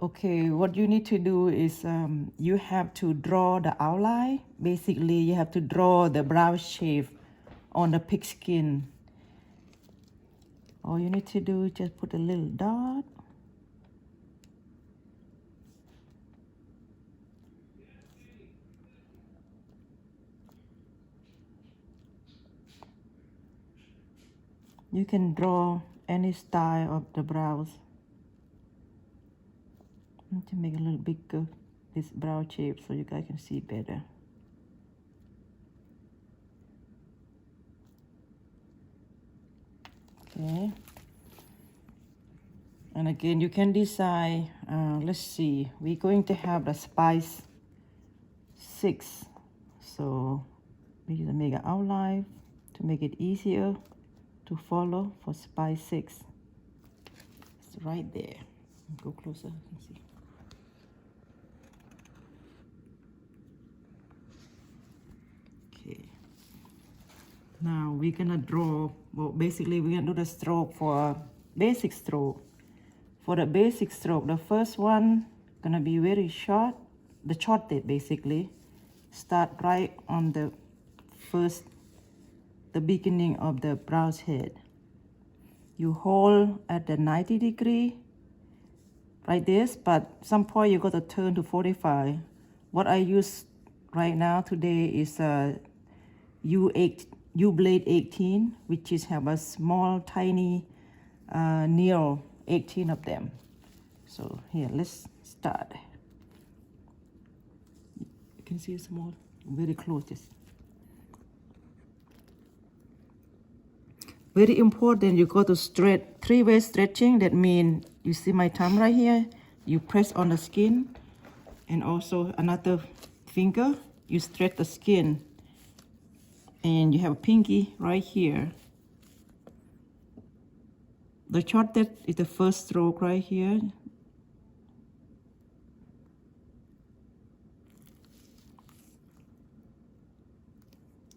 Okay, what you need to do is you have to draw the outline. Basically, you have to draw the brow shape on the pig skin. All you need to do is just put a little dot. You can draw any style of the brows. I need to make a little bigger this brow shape so you guys can see better. Okay. And again, you can decide, let's see, we're going to have the spice 6. So we need to make an outline to make it easier to follow for spice 6. It's right there. Go closer and see. Okay. Now we're gonna draw, well, basically we're gonna do the stroke for basic stroke. For the basic stroke, the first one gonna be very short, the shortest basically. Start right on the beginning of the brow's head. You hold at the 90 degree, like this, but some point you got to turn to 45. What I use right now today is U-Blade 18, which is have a small, tiny needle, 18 of them. So here, let's start. You can see small, very close. Very important, you go to stretch, 3-way stretching. That means you see my thumb right here, you press on the skin, and also another finger, you stretch the skin, and you have a pinky right here. The shortest is the first stroke right here.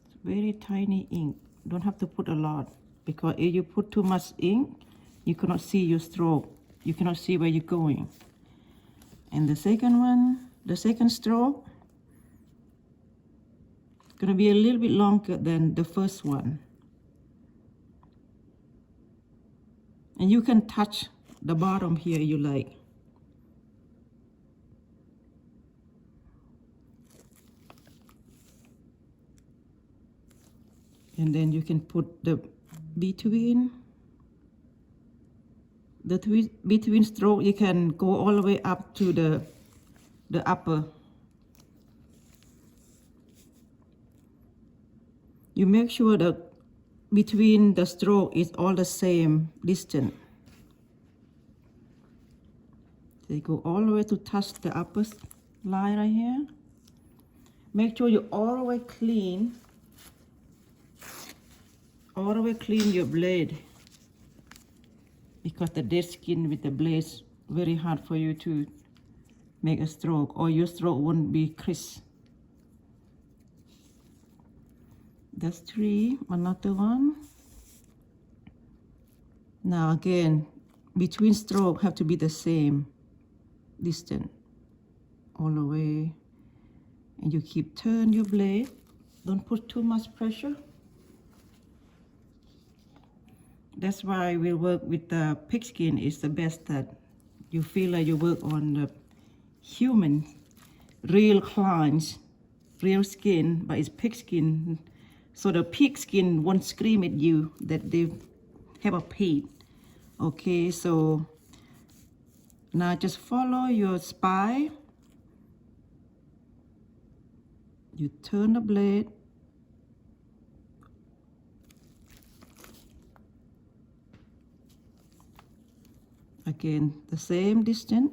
It's very tiny ink, don't have to put a lot, because if you put too much ink, you cannot see your stroke. You cannot see where you're going. And the second one, the second stroke, it's gonna be a little bit longer than the first one. And you can touch the bottom here you like. And then you can put the between stroke, you can go all the way up to the upper. You make sure that between the stroke is all the same distance. So you go all the way to touch the upper line right here. Make sure you all the way clean your blade, because the dead skin with the blade is very hard for you to make a stroke, or your stroke won't be crisp. That's 3, another one. Now again, between stroke have to be the same distance all the way, and you keep turn your blade. Don't put too much pressure. That's why we work with the pig skin. Is the best that you feel like you work on the human, real clients, real skin, but it's pig skin. So the pig skin won't scream at you that they have a pain. Okay, so now just follow your spine. You turn the blade. Again, the same distance.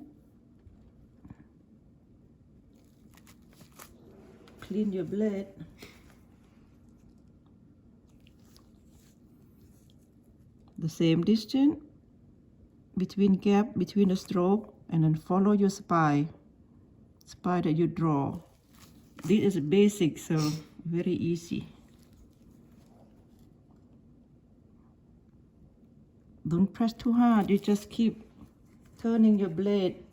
Clean your blade. The same distance between gap between the stroke, and then follow your spine that you draw. This is basic, so very easy. Don't press too hard, you just keep turning your blade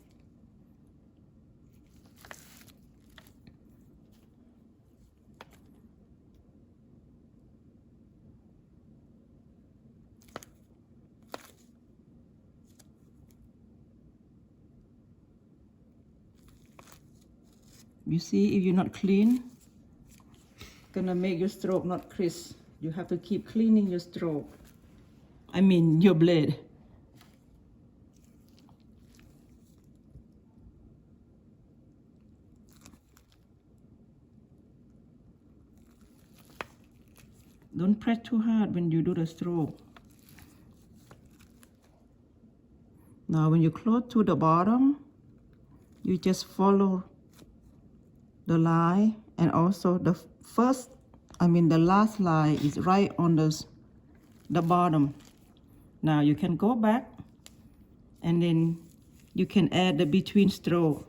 You see, if you're not clean, gonna make your stroke not crisp. You have to keep cleaning your stroke. I mean your blade. Don't press too hard when you do the stroke. Now when you close to the bottom, you just follow the line, and also the last line is right on the bottom. Now you can go back and then you can add the between stroke.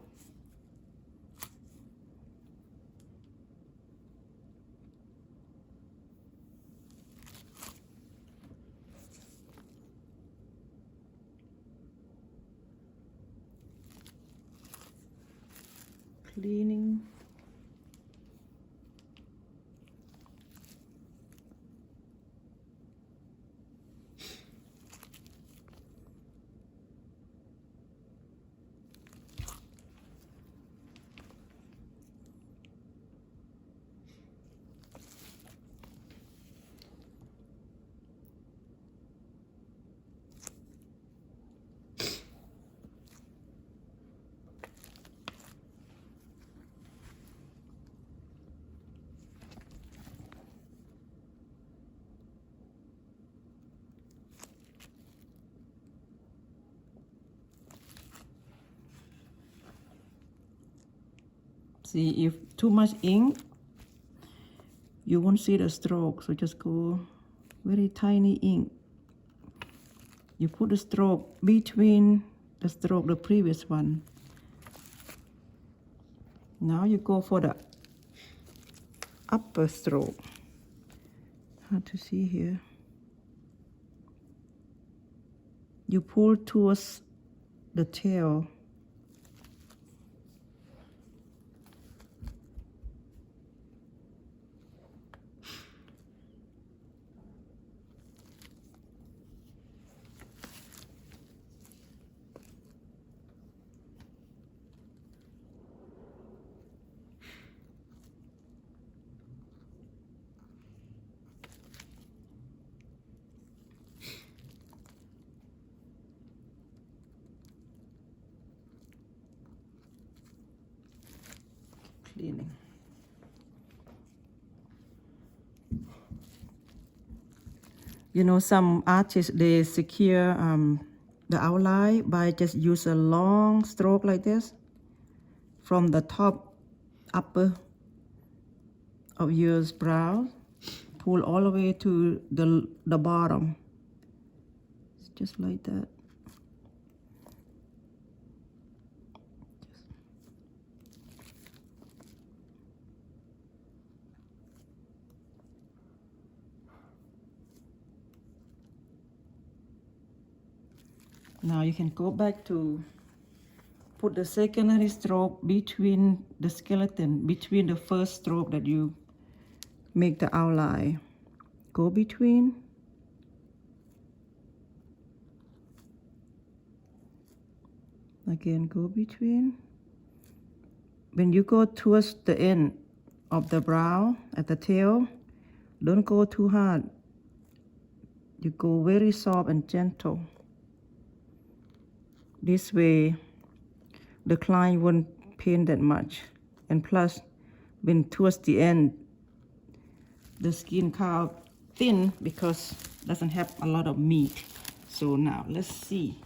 Cleaning. See, if too much ink, you won't see the stroke, so just go very tiny ink. You put the stroke between the stroke, the previous one. Now you go for the upper stroke. Hard to see here. You pull towards the tail. Cleaning. You know, some artists, they secure the outline by just use a long stroke like this from the top upper of your brow, pull all the way to the bottom. It's just like that. Now you can go back to put the secondary stroke between the skeleton, between the first stroke that you make the outline. Go between. Again, go between. When you go towards the end of the brow at the tail, don't go too hard. You go very soft and gentle. This way, the client won't pain that much. And plus, when towards the end, the skin kind of thin because it doesn't have a lot of meat. So now, let's see.